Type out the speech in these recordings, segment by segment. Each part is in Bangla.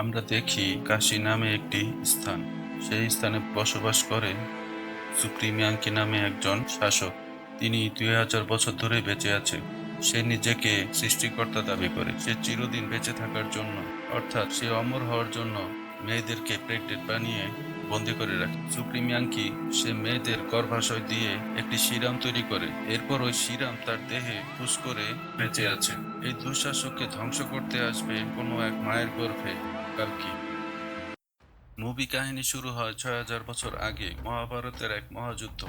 আমরা দেখি কাশী নামে একটি স্থান। সেই স্থানে বসবাস করে সুপ্রিমিয়াঙ্কি নামে একজন শাসক। তিনি 2000 বছর ধরে বেঁচে আছে। সে নিজেকে সৃষ্টিকর্তা দাবি করে। সে চিরদিন বেঁচে থাকার জন্য, অর্থাৎ সে অমর হওয়ার জন্য মেয়েদেরকে প্রেগনেন্ট বানিয়ে বন্দি করে রাখে। সুপ্রিমিয়াঙ্কি সে মেয়েদের গর্ভাশয় দিয়ে একটি সিরাম তৈরি করে। এরপর ওই সিরাম তার দেহে পুশ করে বেঁচে আছে। এই দুঃশাসককে ধ্বংস করতে আসবে কোনো এক মায়ের গর্ভে কালকি। মুভি কাহিনী শুরু হয় 6000 বছর আগে মহাভারতের এক মহাযুদ্ধ।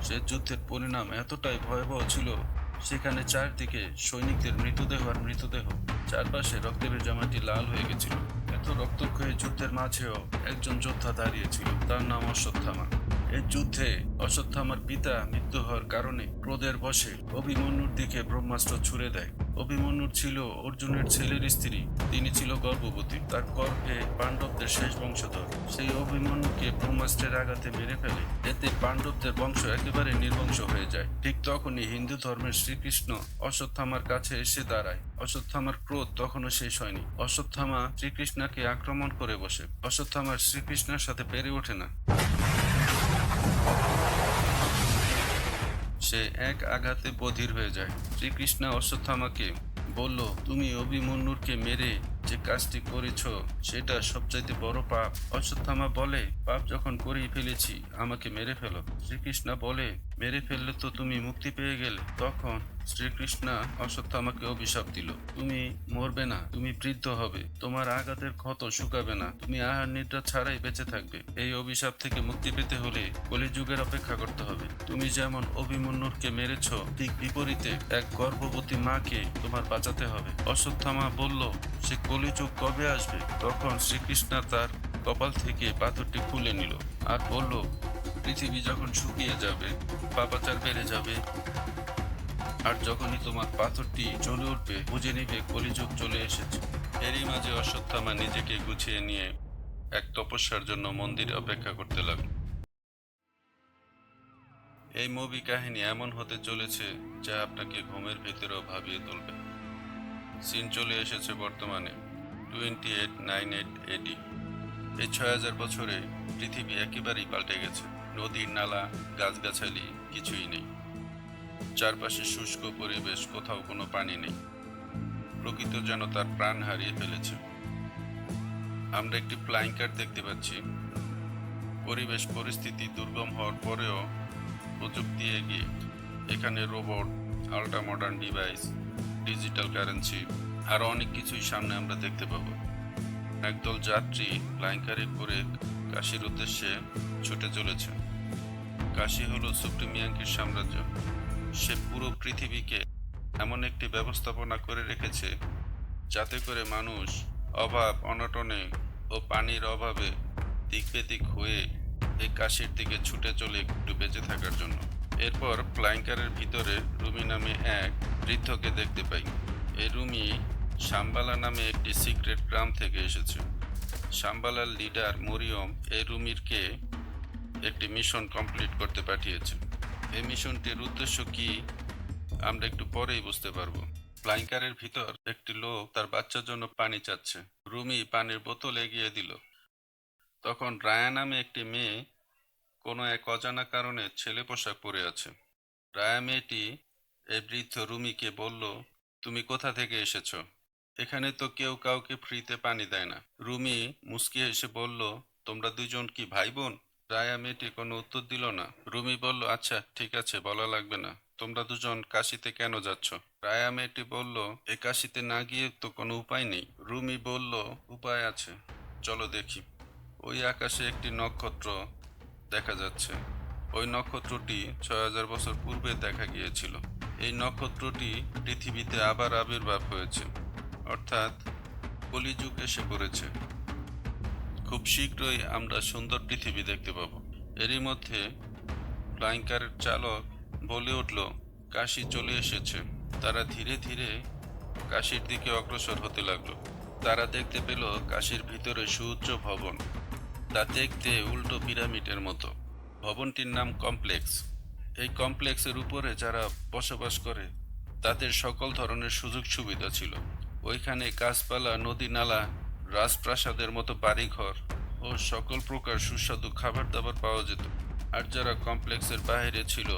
সে যুদ্ধের পরিণাম এতটাই ভয়াবহ ছিল, সেখানে চারদিকে সৈনিকদের মৃতদেহ আর মৃতদেহ। চারপাশে রক্তে ভেজা মাটি লাল হয়ে গেছিল। এত রক্তক্ষয়ী যুদ্ধের মাঝেও একজন যোদ্ধা দাঁড়িয়েছিল, তার নাম অশ্বত্থামা। এই যুদ্ধে অশ্বত্থামার পিতা মৃত্যু হওয়ার কারণে ক্রোধের বশে অভিমন্যুর দিকে ব্রহ্মাস্ত্র ছুড়ে দেয়। অভিমন্যুর ছিল অর্জুনের ছেলের স্ত্রী। তিনি ছিল গর্ভবতী। তার গর্ভে পাণ্ডবদের শেষ বংশধর। সেই অভিমন্যুকে ব্রহ্মাস্ত্রের আঘাতে মেরে ফেলে। এতে পাণ্ডবদের বংশ একেবারে নির্বংশ হয়ে যায়। ঠিক তখনই হিন্দু ধর্মের শ্রীকৃষ্ণ অশ্বত্থামার কাছে এসে দাঁড়ায়। অশ্বত্থামার ক্রোধ তখনও শেষ হয়নি। অশ্বত্থামা শ্রীকৃষ্ণকে আক্রমণ করে বসে। অশ্বত্থামার শ্রীকৃষ্ণের সাথে পেরে ওঠে না। সে এক আঘাতে বধির হয়ে যায়। শ্রীকৃষ্ণ অশ্বত্থামাকে বলল, তুমি অভিমন্যুরকে মেরে যে কাজটি করেছ সেটা সবচাইতে বড় পাপ। অশ্বত্থামা বলে, পাপ যখন করেই ফেলেছি, আমাকে মেরে ফেলো। শ্রীকৃষ্ণ বলে, মেরে ফেললে তো তুমি মুক্তি পেয়ে গেলে। তখন শ্রীকৃষ্ণ অশ্বত্থামাকে অভিশাপ দিল, তুমি মরবে না, তুমি বৃদ্ধ হবে, তোমার আঘাতের ক্ষত শুকাবে না, তুমি আহার নিদ্রা ছাড়াই বেঁচে থাকবে। এই অভিশাপ থেকে মুক্তি পেতে হলে কলিযুগের অপেক্ষা করতে হবে। তুমি যেমন অভিমন্যুরকে মেরেছ, ঠিক বিপরীতে এক গর্ভবতী মাকে তোমার বাঁচাতে হবে। অশ্বত্থামা বলল, সে কলিযুগ কবে আসবে? তখন শ্রীকৃষ্ণ তার কপাল থেকে পাথরটি খুলে নিল আর বলল, পৃথিবী যখন শুকিয়ে যাবে, পাপাচার বেড়ে যাবে, আর যখনই তোমার পাথরটি জ্বলে উঠবে, বুঝে নিবে কলিযুগ চলে এসেছে। এরই মাঝে অশ্বত্থামা নিজেকে গুছিয়ে নিয়ে এক তপস্যার জন্য মন্দিরে অপেক্ষা করতে লাগলো। এই মুভি কাহিনী এমন হতে চলেছে যা আপনাকে ঘুমের ভেতরেও ভাবিয়ে তুলবে। সিন চলে এসেছে বর্তমানে 2898 এডি। এই 6000 বছরে পৃথিবী একেবারেই পাল্টে গেছে। নদী, নালা, গাছগাছালি কিছুই নেই। চারপাশে শুষ্ক পরিবেশ, কোথাও কোনো পানি নেই। প্রকৃতি যেন তার প্রাণ হারিয়ে ফেলেছে। আমরা একটি ফ্লাইং কার দেখতে পাচ্ছি। পরিবেশ পরিস্থিতি দুর্গম হওয়ার পরেও প্রযুক্তি এগিয়ে। এখানে robot, ultra modern device, digital currency আরও অনেক কিছুই সামনে আমরা দেখতে পাবো। একদল যাত্রী ফ্লাইং কারে করে কাশীর উদ্দেশ্যে ছুটে চলেছে। কাশী হলো সুপ্রিমিয়াঙ্কির সাম্রাজ্য। সে পুরো পৃথিবীকে এমন একটি ব্যবস্থাপনা করে রেখেছে যাতে করে মানুষ অভাব অনটনে ও পানির অভাবে দিক বেদিক হয়ে এই কাশীর দিকে ছুটে চলে একটু বেঁচে থাকার জন্য। এরপর ফ্লাইং কারের ভিতরে রুমি নামে এক বৃদ্ধকে দেখতে পাই। এই রুমি শাম্বালা নামে একটি সিক্রেট গ্রাম থেকে এসেছে। শাম্বালার লিডার মরিয়ম এই রুমিরকে একটি মিশন কমপ্লিট করতে পাঠিয়েছে। এই মিশনটির উদ্দেশ্য কি আমরা একটু পরেই বুঝতে পারবো। ফ্লাইং কারের ভিতর একটি লোক তার বাচ্চার জন্য পানি চাচ্ছে। রুমি পানির বোতল এগিয়ে দিল। তখন রায়া নামে একটি মেয়ে কোনো এক অজানা কারণে ছেলে পোশাক পরে আছে। রায়া মেয়েটি এই বৃদ্ধ রুমিকে বলল, তুমি কোথা থেকে এসেছো? এখানে তো কেউ কাউকে ফ্রিতে পানি দেয় না। রুমি মুস্কি হেসে বলল, তোমরা দুজন কি ভাই বোন? রায়া মেয়েটি কোনো উত্তর দিল না। রুমি বলল, আচ্ছা ঠিক আছে, বলা লাগবে না। তোমরা দুজন কাশিতে কেন যাচ্ছ? রায়া মেয়েটি বলল, এ কাশিতে না গিয়ে তো কোনো উপায় নেই। রুমি বলল, উপায় আছে, চলো দেখি। ওই আকাশে একটি নক্ষত্র দেখা যাচ্ছে। ওই নক্ষত্রটি 6000 বছর পূর্বে দেখা গিয়েছিল। এই নক্ষত্রটি পৃথিবীতে আবার আবির্ভাব হয়েছে, অর্থাৎ কলিযুগ এসে পড়েছে। খুব শীঘ্রই আমরা সুন্দর পৃথিবী দেখতে পাব। এরই মধ্যে ফ্লাইং কারের চালক বলে উঠল, কাশী চলে এসেছে। তারা ধীরে ধীরে কাশীর দিকে অগ্রসর হতে লাগলো। তারা দেখতে পেল কাশীর ভিতরে সুউচ্চ ভবন, তা দেখতে উল্টো পিরামিডের মতো। ভবনটির নাম কমপ্লেক্স। এই কমপ্লেক্সের উপরে যারা বসবাস করে তাদের সকল ধরনের সুযোগ সুবিধা ছিল। ওইখানে গাছপালা, নদী নালা রাজপ্রাসাদের মতো বাড়িঘর ও সকল প্রকার সুস্বাদু খাবার দাবার পাওয়া যেত। আর যারা কমপ্লেক্সের বাইরে ছিল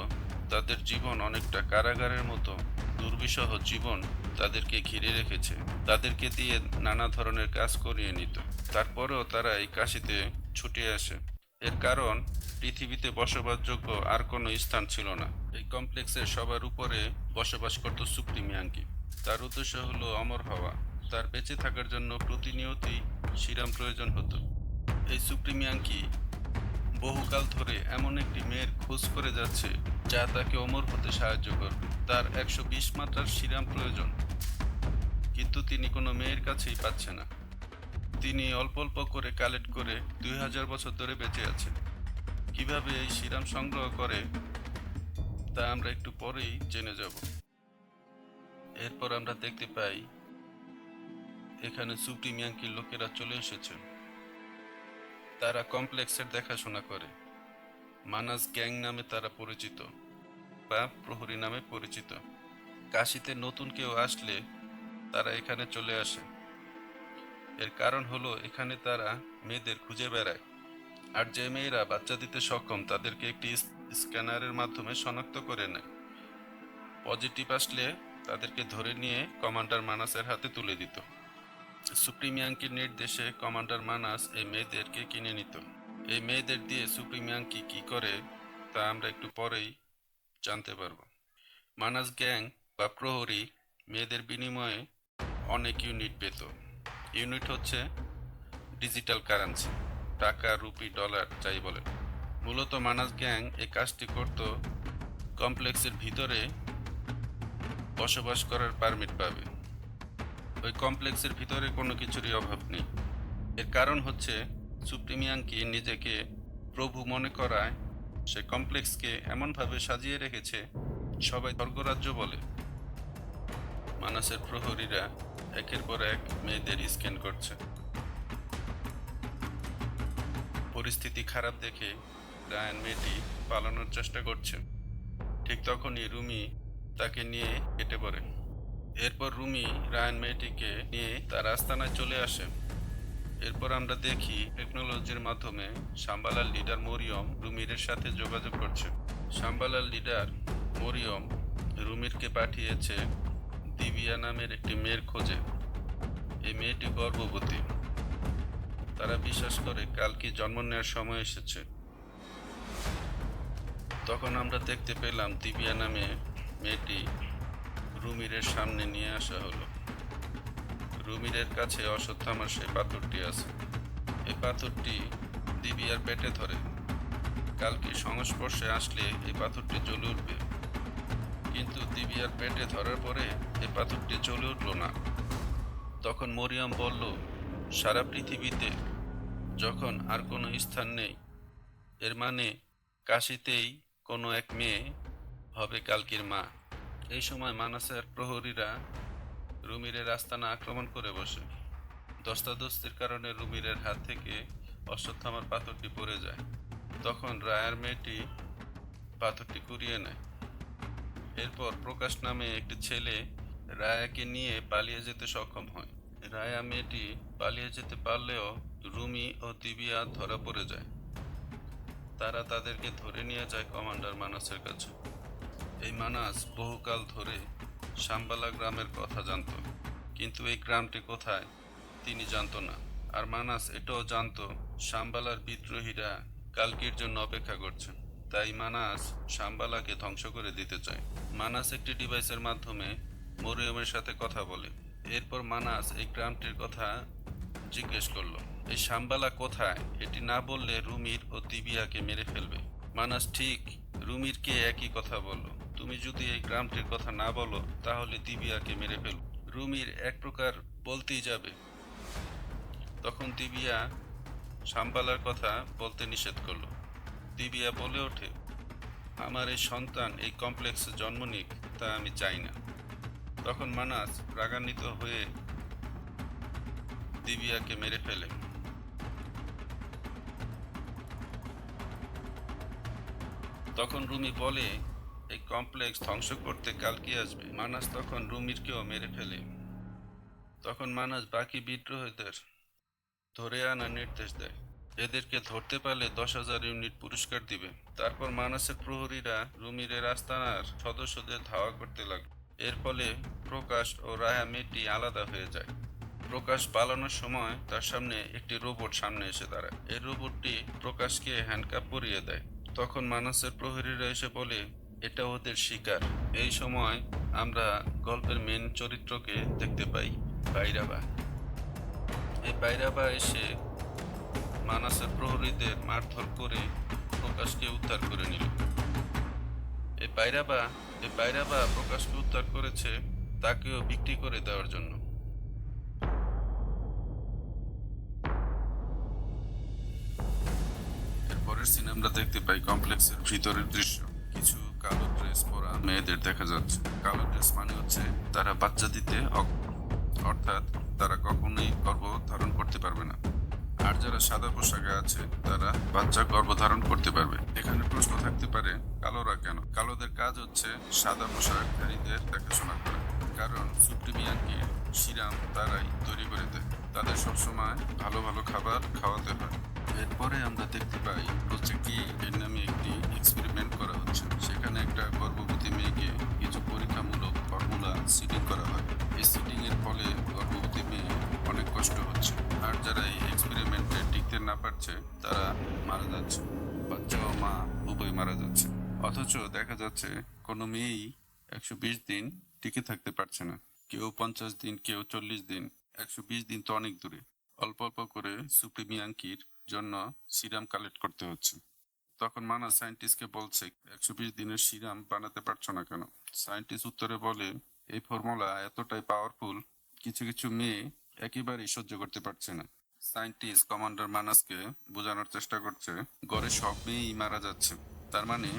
তাদের জীবন অনেকটা কারাগারের মতো। দুর্বিষহ জীবন তাদেরকে ঘিরে রেখেছে, তাদেরকে দিয়ে নানা ধরনের কাজ করিয়ে নিত। তারপরেও তারা এই কাশিতে ছুটে আসে। এর কারণ পৃথিবীতে বসবাসযোগ্য আর কোনো স্থান ছিল না। এই কমপ্লেক্সের সবার উপরে বসবাস করত সুপ্রিমিয়াঙ্কি। তার উদ্দেশ্য হলো অমর হওয়া। তার বেঁচে থাকার জন্য প্রতিনিয়তই সিরাম প্রয়োজন হতো। এই সুপ্রিমিয়াঙ্কি বহুকাল ধরে এমন একটি মেয়ের খোঁজ করে যাচ্ছে যা তাকে অমর হতে সাহায্য করবে। তার 120 মাত্রার সিরাম প্রয়োজন, কিন্তু তিনি কোনো মেয়ের কাছেই পাচ্ছে না। তিনি অল্প অল্প করে কালেক্ট করে 2000 বছর ধরে বেঁচে আছে। কিভাবে এই সিরাম সংগ্রহ করে তা আমরা একটু পরেই জেনে যাব। এরপর আমরা দেখতে পাই এখানে সুপ্রিমিয়াঙ্কির লোকেরা চলে এসেছে। তারা কমপ্লেক্সের দেখাশোনা করে। মানাস গ্যাং নামে তারা পরিচিত, বা প্রহরী নামে পরিচিত। কাশিতে নতুন কেউ আসলে তারা এখানে চলে আসে। এর কারণ হলো এখানে তারা মেয়েদের খুঁজে বেড়ায়। আর যে মেয়েরা বাচ্চা দিতে সক্ষম তাদেরকে একটি স্ক্যানারের মাধ্যমে শনাক্ত করে নেয়। পজিটিভ আসলে তাদেরকে ধরে নিয়ে কমান্ডার মানাসের হাতে তুলে দিত। সুপ্রিমিয়াঙ্কির নির্দেশে কমান্ডার মানাস এই মেয়েদেরকে কিনে নিত। এই মেয়েদের দিয়ে সুপ্রিমিয়াঙ্কি কি করে তা আমরা একটু পরেই জানতে পারব। মানাস গ্যাং বা প্রহরী মেয়েদের বিনিময়ে অনেক ইউনিট পেত। ইউনিট হচ্ছে ডিজিটাল কারেন্সি, টাকা, রুপি, ডলার যাই বলেন। মূলত মানাস গ্যাং এই কাজটি করত কমপ্লেক্সের ভিতরে বসবাস করার পারমিট পাবে। ওই কমপ্লেক্সের ভিতরে কোনো কিছুরই অভাব নেই। এর কারণ হচ্ছে সুপ্রিমিয়াঙ্কি নিজেকে প্রভু মনে করায় সে কমপ্লেক্সকে এমনভাবে সাজিয়ে রেখেছে সবাই স্বর্গরাজ্য বলে। মানাসের প্রহরীরা একের পর এক মেয়েদের স্ক্যান করছে। পরিস্থিতি খারাপ দেখে রায়ান মেয়েটি পালানোর চেষ্টা করছে। ঠিক তখনই রুমি তাকে নিয়ে কেটে পড়ে। এরপর রুমি রায়ান মেয়েটিকে নিয়ে তার আস্তানায় চলে আসে। এরপর আমরা দেখি টেকনোলজির মাধ্যমে শাম্বালার লিডার মরিয়ম রুমির সাথে যোগাযোগ করছে। শাম্বালার লিডার মরিয়ম রুমিরকে পাঠিয়েছে দিবিয়া নামের একটি মেয়ের খোঁজে। এই মেয়েটি গর্ভবতী। তারা বিশ্বাস করে কালকে জন্ম নেওয়ার সময় এসেছে। তখন আমরা দেখতে পেলাম দিবিয়া নামে মেয়েটি রুমিরের সামনে নিয়ে আসা হলো। রুমিরের কাছে অশ্বত্থামার সেই পাথরটি আছে। এই পাথরটি দিবিয়ার পেটে ধরে। কালকে সংস্পর্শে আসলে এই পাথরটি জ্বলে উঠবে, কিন্তু দিবিয়ার পেটে ধরার পরে এই পাথরটি জ্বলে উঠল না। তখন মরিয়ম বলল, সারা পৃথিবীতে যখন আর কোনো স্থান নেই, এর মানে কাশিতেই কোনো এক মেয়ে হবে কালকির মা। এই সময় মানাসের প্রহরীরা রুমিরের আস্তানা আক্রমণ করে বসে। দস্তাদস্তির কারণে রুমিরের হাত থেকে অশ্বত্থামার পাথরটি পড়ে যায়। তখন রায়ার মেয়েটি পাথরটি কুড়িয়ে নেয়। এরপর প্রকাশ নামে একটি ছেলে রায়াকে নিয়ে পালিয়ে যেতে সক্ষম হয়। রায়া মেয়েটি পালিয়ে যেতে পারলেও রুমি ও দিবিয়া ধরা পড়ে যায়। তারা তাদেরকে ধরে নিয়ে যায় কমান্ডার মানাসের কাছে। এই মানাস বহুকাল ধরে শাম্বালা গ্রামের কথা জানত, কিন্তু এই গ্রামটি কোথায় তিনি জানত না। আর মানাস এটাও জানত শাম্বালার বিদ্রোহীরা কালকির জন্য অপেক্ষা করছে। তাই মানাস শাম্বালাকে ধ্বংস করে দিতে চায়। মানাস একটি ডিভাইসের মাধ্যমে মরিয়মের সাথে কথা বলে। এরপর মানাস এই গ্রামটির কথা জিজ্ঞেস করলো। এই শাম্বালা কোথায় এটি না বললে রুমির ও দিবিয়াকে মেরে ফেলবে। মানাস ঠিক রুমিরকে একই কথা বলল, তুমি যদি এই গ্রামটির কথা না বলো তাহলে দিবিয়াকে মেরে ফেলব। রুমির এক প্রকার বলতেই যাবে। তখন দিবিয়া শাম্বালার কথা বলতে নিষেধ করলো। দিবিয়া বলে ওঠে, আমার এই সন্তান এই কমপ্লেক্সে জন্ম নিক তা আমি চাই না। তখন মানাস রাগান্বিত হয়ে দিবিয়াকে মেরে ফেলে। তখন রুমি বলে, এই কমপ্লেক্স ধ্বংস করতে কালকে আসবে। মানাস তখন রুমিরকেও মেরে ফেলে। তখন মানাস বাকি বিদ্রোহীদের ধরে আনার নির্দেশ দেয়। এদেরকে ধরতে পারলে 10,000 ইউনিট পুরস্কার দিবে। তারপর মানাসের প্রহরীরা রুমিরের আস্তানার সদস্যদের ধাওয়া করতে লাগলো। এর ফলে প্রকাশ ও রায়া মেয়েটি আলাদা হয়ে যায়। প্রকাশ পালানোর সময় তার সামনে একটি রোবট সামনে এসে দাঁড়ায়। এই রোবটটি প্রকাশকে হ্যান্ডকাপ পরিয়ে দেয়। তখন মানাসের প্রহরীরা এসে বলে এটা ওদের শিকার। এই সময় আমরা গল্পের মেন চরিত্রকে দেখতে পাই, বাইরাবা। এই বাইরাবা এসে মানাসের প্রহরীদের মারধর করে প্রকাশকে উদ্ধার করে নিল। এই বাইরাবা প্রকাশকে উদ্ধার করেছে তাকেও বিক্রি করে দেওয়ার জন্য। এরপরের সিনে আমরা দেখতে পাই কমপ্লেক্সের ভিতরের দৃশ্য। কিছু কালো ড্রেস পরা মেয়েদের দেখা যাচ্ছে। কালো ড্রেস মানে হচ্ছে তারা বাচ্চা দিতে অর্থাৎ তারা কখনোই গর্ভ ধারণ করতে পারবে না। আর যারা সাদা পোশাকে আছে তারা বাচ্চা গর্ভধারণ করতে পারবে। এখানে প্রশ্ন থাকতে পারে কালোরা কেন? কালোদের কাজ হচ্ছে সাদা পোশাকধারীদের দেখাশোনা করা, কারণ সুপ্রিমিয়ানকে সিরাম তারাই তৈরি করে দেয়। তাদের সবসময় ভালো ভালো খাবার খাওয়াতে হয়। এরপরে আমরা দেখতে পাই প্রজেক্ট এর নামে একটি এক্সপেরিমেন্ট করা হচ্ছে। সেখানে একটা গর্ভবতী মেয়েকে কিছু পরীক্ষামূলক ফর্মুলা সিডিং করা হয়। এই সিডিং এর ফলে গর্ভবতী মেয়ে অনেক কষ্ট হচ্ছে, আর যারা এই এক্সপেরিমেন্টে টিকতে না পারছে তারা মারা যাচ্ছে। বাচ্চা ও মা উভয় মারা যাচ্ছে। অথচ দেখা যাচ্ছে কোনো মেয়েই 120 দিন টিকে থাকতে পারছে না। কেউ 50 দিন, কেউ 40 দিন। 120 দিন তো অনেক দূরে। অল্প অল্প করে সুপ্রিমিয়াঙ্কির জন্য সিরাম কালেক্ট করতে হচ্ছে। তখন মানা সায়েন্টিস্টকে বলছে 120 দিনের সিরাম বানাতে পারছো না কেন? সায়েন্টিস্ট উত্তরে বলে এই ফর্মুলা এতটাই পাওয়ারফুল, কিছু কিছু মেয়ে একেবারেই সহ্য করতে পারছে না। সায়েন্টিস্ট কমান্ডার মানাসকে বোঝানোর চেষ্টা করছে গড়ে সব মেয়েই মারা যাচ্ছে, তার মানে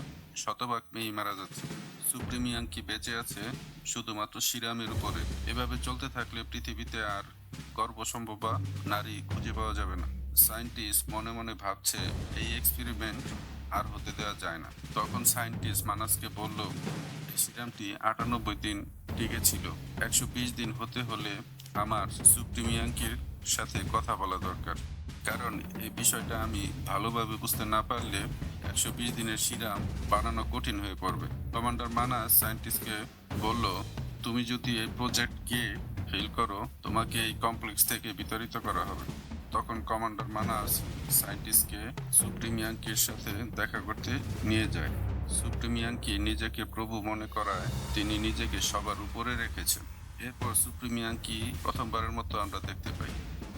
শতভাগ মেয়েই মারা যাচ্ছে। সুপ্রিমিয়াঙ্কি বেঁচে আছে শুধুমাত্র সিরামের উপরে। এভাবে চলতে থাকলে পৃথিবীতে আর গর্ভসম্ভবা নারী খুঁজে পাওয়া যাবে না। সায়েন্টিস্ট মনে মনে ভাবছে এই এক্সপেরিমেন্ট আর হতে দেওয়া যায় না। তখন সায়েন্টিস্ট মানাসকে বলল এই সিরামটি 98 দিন টিকে ছিল। 120 দিন হতে হলে আমার সুপ্রিমিয়াঙ্কির সাথে কথা বলা দরকার, কারণ এই বিষয়টা আমি ভালোভাবে বুঝতে না পারলে 120 দিনের সিরাম বানানো কঠিন হয়ে পড়বে। কমান্ডার মানাস সায়েন্টিস্টকে বলল তুমি যদি এই প্রজেক্টকে ফেল করো তোমাকে এই কমপ্লেক্স থেকে বিতাড়িত করা হবে। তখন কমান্ডার মানাস সায়েন্টিস্টকে সুপ্রিমিয়াঙ্কির সাথে দেখা করতে নিয়ে যায়। সুপ্রিমিয়াঙ্কি নিজেকে প্রভু মনে করায় তিনি নিজেকে সবার উপরে রেখেছেন। এরপর সুপ্রিমিয়াঙ্কি প্রথমবারের মতো আমরা দেখতে পাই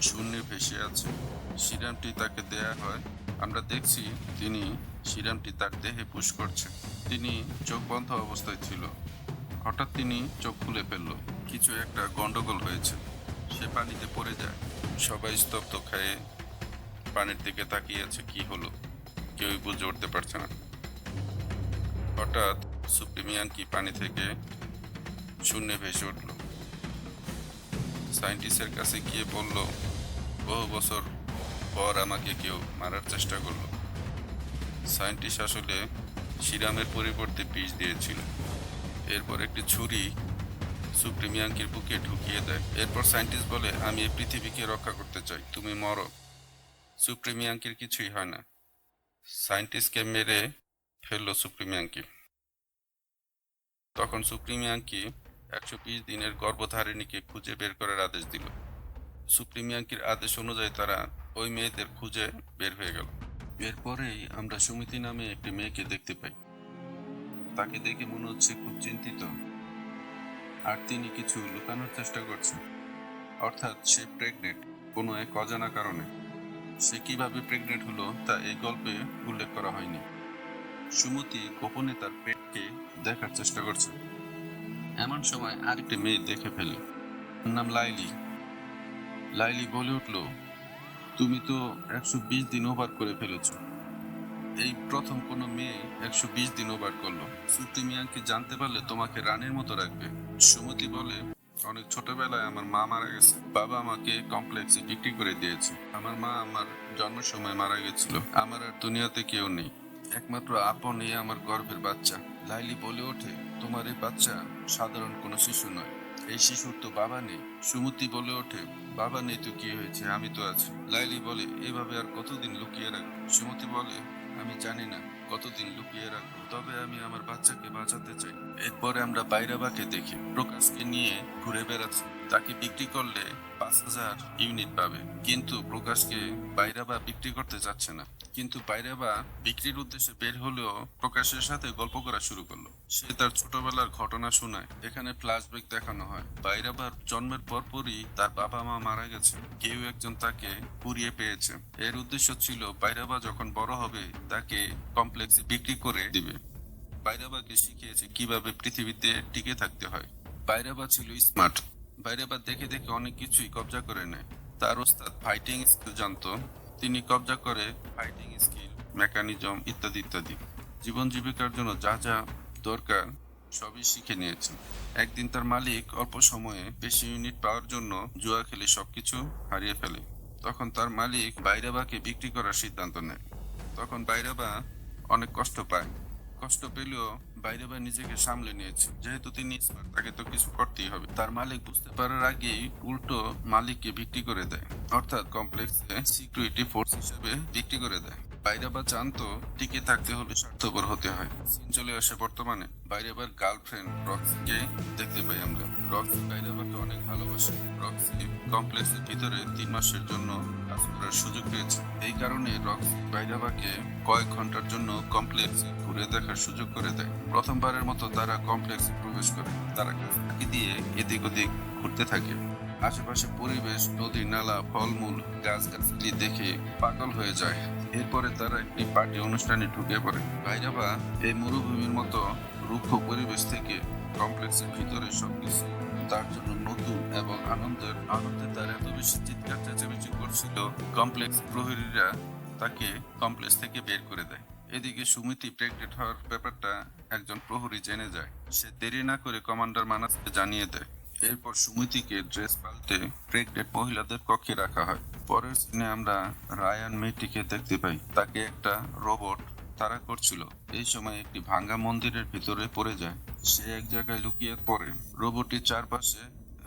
শূন্যে ভেসে আছে। সিরামটি তাকে দেয়া হয়। আমরা দেখছি তিনি সিরামটি তার দেহে পুশ করছে। তিনি চোখ বন্ধ অবস্থায় ছিল। হঠাৎ তিনি চোখ খুলে ফেলল। কিছু একটা গন্ডগোল হয়েছে। সে পানিতে পড়ে যায়। সবাই স্তব্ধ খেয়ে পানির দিকে তাকিয়ে আছে। কি হলো কেউই বুঝে উঠতে পারছে না। হঠাৎ সুপ্রিমিয়াঙ্কি পানি থেকে শূন্যে ভেসে উঠল। সায়েন্টিস্টের কাছে গিয়ে বলল বহু বছর পর আমাকে কেউ মারার চেষ্টা করলো। সায়েন্টিস্ট আসলে সিরামের পরিবর্তে বিষ দিয়েছিল। এরপর একটি ছুরি সুপ্রিমিয়াঙ্কির বুকে ঢুকিয়ে দেয়। এরপর সায়েন্টিস্ট বলে আমি এই পৃথিবীকে রক্ষা করতে চাই, তুমি মরো। সুপ্রিমিয়াঙ্কির কিছুই হয় না। সায়েন্টিস্টকে মেরে ফেললো সুপ্রিমিয়াঙ্কি। তখন সুপ্রিমিয়াঙ্কি 120 দিনের গর্ভধারিণীকে খুঁজে বের করার আদেশ দিল। সুপ্রিমিয়াঙ্কির আদেশ অনুযায়ী তারা ওই মেয়েদের খুঁজে বের হয়ে গেল। এরপরেই আমরা সুমিতি নামে একটি মেয়েকে দেখতে পাই। তাকে দেখে মনে হচ্ছে খুব চিন্তিত, আর তিনি কিছু লুকানোর চেষ্টা করছেন। অর্থাৎ সে প্রেগনেন্ট কোনো এক অজানা কারণে। সে কিভাবে প্রেগনেন্ট হলো তা এই গল্পে উল্লেখ করা হয়নি। সুমতি গোপনে তার পেটকে দেখার চেষ্টা করছে। এমন সময় আরেকটি মেয়ে দেখে ফেলে। তার নাম লাইলি। লাইলি বলে উঠল তুমি তো 120 দিন ওভার করে ফেলেছো। এই প্রথম কোনো মেয়ে 120 দিন ওভার করলো। সুপ্রিমিয়াঙ্কি জানতে পারলে তোমাকে রানীর মতো রাখবে। সুমতি বলে অনেক ছোটবেলায় আমার মা মারা গেছে। বাবা আমাকে কমপ্লেক্সে বিক্রি করে দিয়েছে। আমার মা আমার জন্মের সময় মারা গেছিল। আমার আর দুনিয়াতে কেউ নেই, একমাত্র আপনই আমার গর্ভের বাচ্চা। লাইলি বলে ওঠে তোমার এই বাচ্চা সাধারণ কোনো শিশু নয়, এই শিশুর তো বাবা নেই। সুমতি বলে ওঠে, বাবা নেই তো কি হয়েছে, আমি তো আছি। লাইলি বলে, এভাবে আর কতদিন লুকিয়ে রাখবো? সুমতি বলে, আমি জানি না কতদিন লুকিয়ে রাখবো, তবে আমি আমার বাচ্চাকে বাঁচাতে চাই। এরপরে আমরা বাইরাবাকে দেখি প্রকাশকে নিয়ে ঘুরে বেড়াচ্ছে। তাকে বিক্রি করলে 5,000 ইউনিট পাবে, কিন্তু প্রকাশকে বাইরাবা বিক্রি করতে চাচ্ছে না। কিন্তু বাইরাবা বিক্রির উদ্দেশ্যে বের হলেও প্রকাশের সাথে গল্প করা শুরু করলো। সে তার ছোটবেলার ঘটনা শোনায়। এখানে ফ্ল্যাশব্যাক দেখানো হয়, বাইরাবার জন্মের পরপরই তার বাবা মা মারা গেছে। কেউ একজন তাকে কুড়িয়ে পেয়েছে। এর উদ্দেশ্য ছিল বাইরাবা যখন বড় হবে তাকে কমপ্লেক্সে বিক্রি করে দিবে। বাইরাবাকে শিখিয়েছে কিভাবে পৃথিবীতে টিকে থাকতে হয়। বাইরাবা ছিল স্মার্ট। বাইরাবা দেখে দেখে অনেক কিছুই কবজা করে নেয়। তার ওস্তাদ ফাইটিং স্কিল জানতো, তিনি কবজা করে ফাইটিং স্কিল, মেকানিজম ইত্যাদি ইত্যাদি। জীবন জীবিকার জন্য যা যা দরকার সবই শিখে নিয়েছে। একদিন তার মালিক অল্প সময়ে বেশি ইউনিট পাওয়ার জন্য জুয়া খেলে সবকিছু হারিয়ে ফেলে। তখন তার মালিক বাইরাবাকে বিক্রি করার সিদ্ধান্ত নেয়। তখন বাইরাবা অনেক কষ্ট পায়। কষ্ট পেলেও বাইরাবা নিজেকে সামলে নিয়েছে, যেহেতু তিনি স্মার্ট, তাকে তো কিছু করতেই হবে। তার মালিক বুঝতে পারার আগেই উল্টো মালিককে বিক্রি করে দেয়, অর্থাৎ কমপ্লেক্সে সিকিউরিটি ফোর্স হিসেবে বিক্রি করে দেয়। বাইরাবা জানতো টিকে থাকতে হলে স্বার্থপর হতে হয়। সিন চলে আসে বর্তমানে। বাইরাবার গার্লফ্রেন্ড রক্সিকে দেখতে পাই আমরা। রক্সি বাইরাবাকে অনেক ভালোবাসে। রক্সি কমপ্লেক্সের ভিতরে 3 মাসের জন্য কাজ করার সুযোগ পেয়েছে। এই কারণে রক্সি বাইরাবাকে কয়েক ঘন্টার জন্য কমপ্লেক্সে ঘুরে দেখার সুযোগ করে দেয়। প্রথমবারের মতো তারা কমপ্লেক্সে প্রবেশ করে। তারা ফাঁকি দিয়ে এদিক ওদিক ঘুরতে থাকে। আশেপাশে পরিবেশ, নদী নালা, ফলমূল, গাছগাছালি দেখে পাগল হয়ে যায়। এরপরে তারা একটি পার্টি অনুষ্ঠানে ঢুকে পড়ে। বাইরাবা এই মরুভূমির মতো রুক্ষ পরিবেশ থেকে কমপ্লেক্সের ভিতরে সবকিছু তার জন্য নতুন এবং আনন্দে তার এত বেশি চিৎকার চেঁচামেচি করছিল, কমপ্লেক্স প্রহরীরা তাকে কমপ্লেক্স থেকে বের করে দেয়। এদিকে সুমিতি প্রেগনেন্ট হওয়ার ব্যাপারটা একজন প্রহরী জেনে যায়। সে দেরি না করে কমান্ডার মানাসকে জানিয়ে দেয়। এরপর সুমিতিকে ড্রেস পাল্টে প্রেগনেন্ট মহিলাদের কক্ষে রাখা হয়। পরের সিনে আমরা রায়ান মেয়েটিকে দেখতে পাই। তাকে একটা রোবট তাড়া করছিল। এই সময় একটি ভাঙ্গা মন্দিরের ভিতরে পড়ে যায়। সে এক জায়গায় লুকিয়ে পড়ে। রোবটটির চারপাশে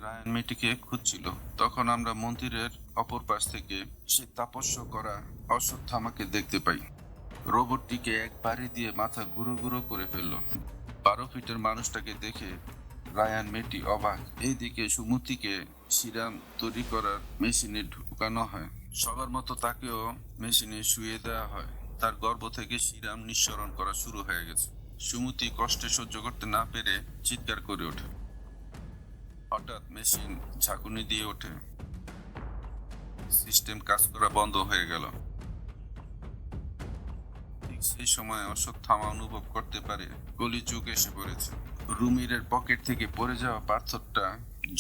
রায়ান মেয়েটিকে খুঁজছিল। তখন আমরা মন্দিরের অপর পাশ থেকে সে তাপস্য করা অশ্বত্থামাকে দেখতে পাই। রোবটটিকে এক বাড়ি দিয়ে মাথা গুঁড়ো গুঁড়ো করে ফেললো। 12 ফিটের মানুষটাকে দেখে রায়ান মেয়েটি অবাক। এইদিকে সুমতিকে সিরাম তৈরি করার মেশিনে ঢুকানো হয়। সবার মতো তাকেও মেশিনে শুয়ে দেওয়া হয়। তার গর্ভ থেকে সিরাম নিঃসরণ করা শুরু হয়ে গেছে। সুমতি কষ্টে সহ্য করতে না পেরে চিৎকার করে ওঠে। হঠাৎ মেশিন ঝাঁকুনি দিয়ে ওঠে। সিস্টেম কাজ করা বন্ধ হয়ে গেল। ঠিক সেই সময় অশ্বত্থামা অনুভব করতে পারে কলিযুগ এসে পড়েছে। রুমিরের পকেট থেকে পড়ে যাওয়া পাথরটা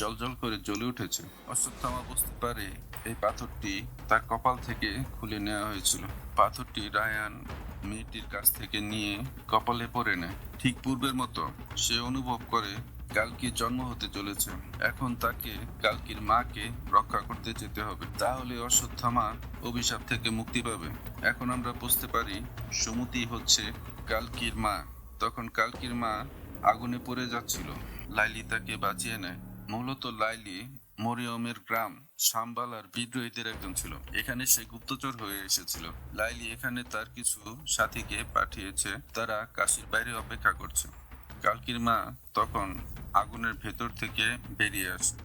জ্বলজ্বল করে জ্বলে উঠেছে। অশ্বত্থামা বুঝতে পারে এই পাথরটি তার কপাল থেকে খুলে নেওয়া হয়েছিল। পাথরটি রায়ান মেয়েটির কাছ থেকে নিয়ে কপালে পরে নেয়। ঠিক পূর্বের মতো সে অনুভব করে কালকির জন্ম হতে চলেছে। এখন তাকে কালকির মাকে রক্ষা করতে যেতে হবে, তাহলে অশ্বত্থামা অভিশাপ থেকে মুক্তি পাবে। এখন আমরা বুঝতে পারি সুমতি হচ্ছে কালকির মা। তখন কালকির মা আগুনে পড়ে যাচ্ছিল। লাইলি তাকে বাঁচিয়ে নেয়। মূলত লাইলি মরিয়মের গ্রাম সাম্বালার বিদ্রোহীদের একজন ছিল। এখানে সে গুপ্তচর হয়ে এসেছিল। লাইলি এখানে তার কিছু সাথীকে পাঠিয়েছে, তারা কাশির বাইরে অপেক্ষা করছে। কালকির মা তখন আগুনের ভেতর থেকে বেরিয়ে আসে।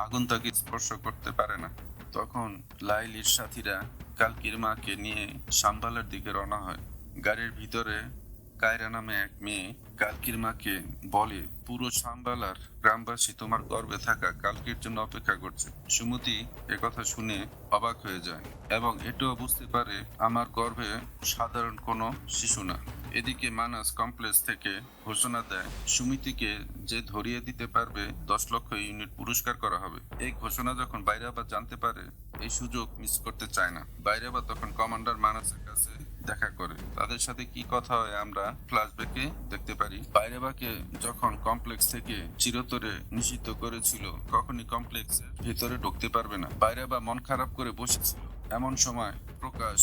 আগুন তাকে স্পর্শ করতে পারে না। তখন লাইলির সাথীরা কালকির মাকে নিয়ে সাম্বালার দিকে রওনা হয়। গাড়ির ভিতরে কায়রা নামে এক মেয়ে কালকির মাকে বলে, পুরো সাম্বালার গ্রামবাসী তোমার গর্ভে থাকা কালকির জন্য অপেক্ষা করছে। সুমতি একথা শুনে অবাক হয়ে যায় এবং এটাও বুঝতে পারে আমার গর্ভে সাধারণ কোনো শিশু না। এদিকে মানাস কমপ্লেক্স থেকে ঘোষণা দেয় সুমিতিকে যে ধরিয়ে দিতে পারবে 10 লক্ষ ইউনিট পুরস্কার করা হবে। এই ঘোষণা যখন বাইরাবা জানতে পারে, এই সুযোগ মিস করতে চায় না। বাইরাবা তখন কমান্ডার মানাসের কাছে দেখা করে। তাদের সাথে কি কথা হয় আমরা ফ্ল্যাশব্যাকে দেখতে পারি। বাইরাবাকে যখন কমপ্লেক্স থেকে চিরতরে নিষিদ্ধ করেছিল, কখনই কমপ্লেক্সের ভিতরে ঢুকতে পারবে না। বাইরাবা মন খারাপ করে বসেছিল। এমন সময় প্রকাশ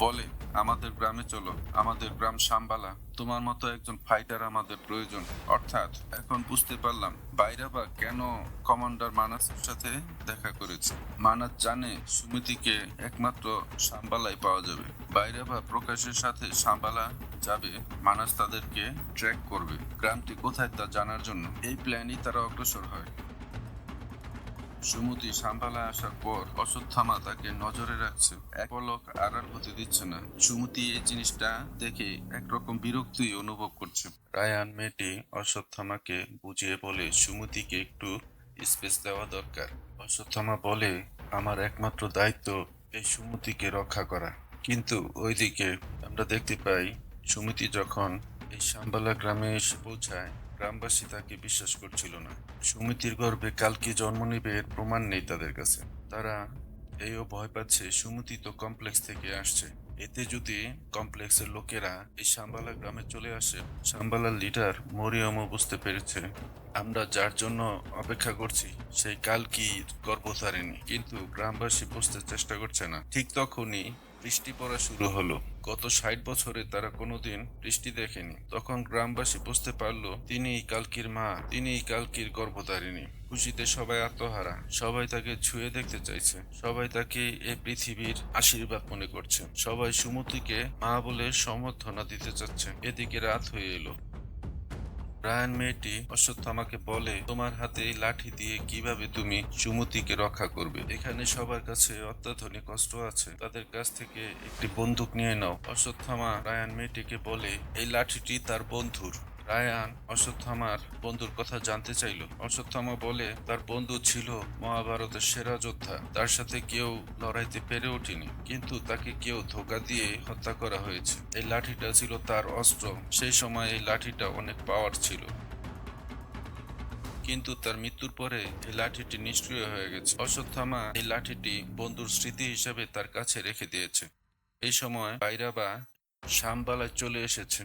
বলে, আমাদের গ্রামে চলো, আমাদের গ্রাম সাম্বালা, তোমার মতো একজন ফাইটার আমাদের প্রয়োজন। অর্থাৎ এখন বুঝতে পারলাম বাইরাবা কেন কমান্ডার মানাসের সাথে দেখা করেছে। মানাস জানে সুমিতিকে একমাত্র সাম্বালাই পাওয়া যাবে। বাইরাবা প্রকাশের সাথে সাম্বালা যাবে, মানাস তাদেরকে ট্র্যাক করবে গ্রামটি কোথায় তা জানার জন্য। এই প্ল্যানই তারা অগ্রসর হয়। সুমতি সাম্বালায় আসার পর অশ্বত্থামা তাকে নজরে রাখছে, এক পলক আড়াল হতে দিচ্ছে না। সুমতি এই জিনিসটা দেখে একরকম বিরক্তি অনুভব করছে। রায়ান মেয়েটি অশ্বত্থামাকে বুঝিয়ে বলে সুমতিকে একটু স্পেস দেওয়া দরকার। অশ্বত্থামা বলে, আমার একমাত্র দায়িত্ব এই সুমতিকে রক্ষা করা। কিন্তু ওইদিকে আমরা দেখতে পাই সুমতি যখন এই সাম্বালা গ্রামে এসে পৌঁছায়, গ্রামবাসী তাকে বিশ্বাস করছিল না। সুমিতির গর্ভে কালকে জন্ম নেবে এর প্রমাণ নেই তাদের কাছে। তারা এও ভয় পাচ্ছে সুমতি তো কমপ্লেক্স থেকে আসছে, এতে যদি কমপ্লেক্সের লোকেরা এই সাম্বালা গ্রামে চলে আসে। সাম্বালার লিডার মরিয়মও বুঝতে পেরেছে আমরা যার জন্য অপেক্ষা করছি সেই কালকি গর্ভধারিণী, কিন্তু গ্রামবাসী বুঝতে চেষ্টা করছে না। ঠিক তখনই বৃষ্টি পড়া শুরু হলো। গত 60 বছরে তারা কোনোদিন বৃষ্টি দেখেনি। তখন গ্রামবাসী বুঝতে পারলো তিনিই কালকির মা, তিনিই কালকির গর্ভধারিণী। খুশিতে সবাই আত্মহারা, সবাই তাকে ছুঁয়ে দেখতে চাইছে, সবাই তাকে এই পৃথিবীর আশীর্বাদ মনে করছে, সবাই সুমতিকে মা বলে সম্বর্ধনা দিতে চাচ্ছে। এদিকে রাত হয়ে এলো। রায়ান মেয়েটি অশ্বত্থামাকে বলে, তোমার হাতে এই লাঠি দিয়ে কিভাবে তুমি সুমতিকে রক্ষা করবে? এখানে সবার কাছে অত্যাধুনিক অস্ত্র আছে, তাদের কাছ থেকে একটি বন্দুক নিয়ে নাও। অশ্বত্থামা রায়ান মেয়েটিকে বলে এই লাঠিটি তার বন্ধুর। রায়ান অশ্বত্থামার বন্ধুর কথা জানতে চাইল। অশ্বত্থামা বলে তার বন্ধু ছিল মহাভারতের সেরা যোদ্ধা, তার সাথে কেউ লড়াইতে পেরে ওঠেনি, কিন্তু তাকে কেউ ধোঁকা দিয়ে হত্যা করা হয়েছে। এই লাঠিটা ছিল তার অস্ত্র। সেই সময় এই লাঠিটা অনেক পাওয়ার ছিল, কিন্তু তার মৃত্যুর পরে এই লাঠিটি নিষ্ক্রিয় হয়ে গেছে। অশ্বত্থামা এই লাঠিটি বন্ধুর স্মৃতি হিসেবে তার কাছে রেখে দিয়েছে। এই সময় বাইরাবা শামবালায় চলে এসেছে।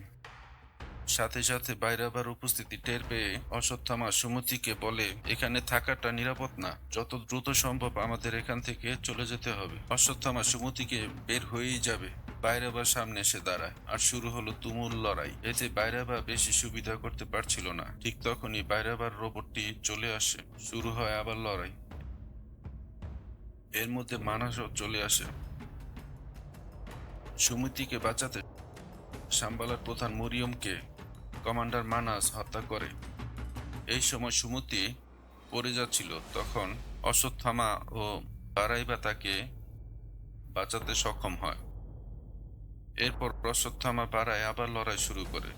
সাথে সাথে বাইরাবার উপস্থিতি টের পেয়ে অশ্বত্থামা সুমতিকে বলে, এখানে থাকাটা নিরাপদ না, যত দ্রুত সম্ভব আমাদের এখান থেকে চলে যেতে হবে। অশ্বত্থামা সুমতিকে বের হয়েই যাবে, বাইরাবার সামনে এসে দাঁড়ায়, আর শুরু হলো তুমুল লড়াই। এতে বাইরাবা বেশি সুবিধা করতে পারছিল না। ঠিক তখনই বাইরাবার রোবটটি চলে আসে, শুরু হয় আবার লড়াই। এর মধ্যে মানাসও চলে আসে। সুমতিকে বাঁচাতে সাম্বালার প্রধান মরিয়মকে কমান্ডার মানাস হত্যা করে। এই সময় সুমতি পড়ে যাচ্ছিল, তখন অশ্বত্থামা ও বারাইবা তাকে বাঁচাতে সক্ষম হয়। এরপর অশ্বত্থামা বারাই আবার লড়াই শুরু করে।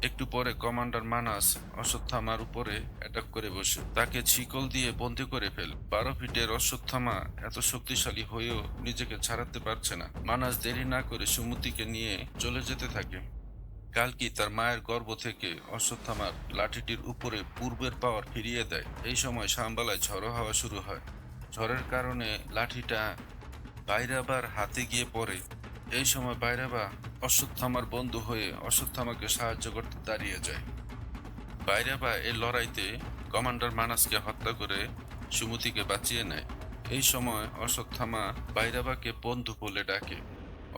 একটু পরে কমান্ডার মানাস অশ্বত্থামার উপরে অ্যাটাক করে বসে, তাকে শিকল দিয়ে বন্দি করে ফেলে। 12 ফিটের অশ্বত্থামা এত শক্তিশালী হয়েও নিজেকে ছাড়াতে পারছে না। মানাস দেরি না করে সুমতিকে নিয়ে চলে যেতে থাকে। কালকি তার মায়ের গর্ভ থেকে অশ্বত্থামার লাঠিটির উপরে পূর্বের পাওয়ার ফিরিয়ে দেয়। এই সময় সাম্বালায় ঝড়ো হাওয়া শুরু হয়। ঝড়ের কারণে লাঠিটা বাইরাবার হাতে গিয়ে পড়ে। এই সময় বাইরাবা অশ্বত্থামার বন্ধু হয়ে অশ্বত্থামাকে সাহায্য করতে দাঁড়িয়ে যায়। বাইরাবা এই লড়াইতে কমান্ডার মানাসকে হত্যা করে সুমতিকে বাঁচিয়ে নেয়। এই সময় অশ্বত্থামা বাইরাবাকে বন্ধু বলে ডাকে।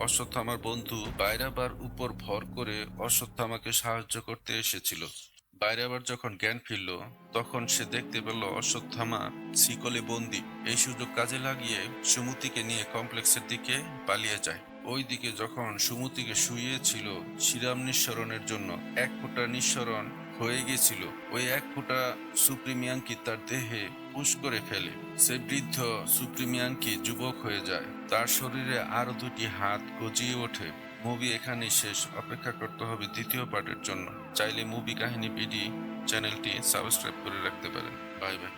অশ্বত্থামার বন্ধু বাইরাবার উপর ভর করে অশ্বত্থামাকে সাহায্য করতে এসেছিল। বাইরাবার যখন জ্ঞান ফিরল, তখন সে দেখতে পেল অশ্বত্থামা শিকলে বন্দি। এই সুযোগ কাজে লাগিয়ে সুমতিকে নিয়ে কমপ্লেক্সের দিকে পালিয়ে যায়। ওইদিকে যখন সুমতিকে শুইয়েছিল শিরাম নিঃসরণের জন্য, এক ফোঁটা নিঃসরণ হয়ে গেছিল। ওই এক ফোঁটা সুপ্রিমিয়াঙ্কি তার দেহে পুশ করে ফেলে। সে বৃদ্ধ সুপ্রিমিয়াঙ্কি যুবক হয়ে যায়, তার শরীরে আরো 2টি হাত গজিয়ে ওঠে। মুভি এখানেই শেষ, অপেক্ষা করতে হবে দ্বিতীয় পার্টের জন্য। চাইলে মুভি কাহিনী বিডি চ্যানেলটি সাবস্ক্রাইব করে রাখতে পারেন। Bye bye.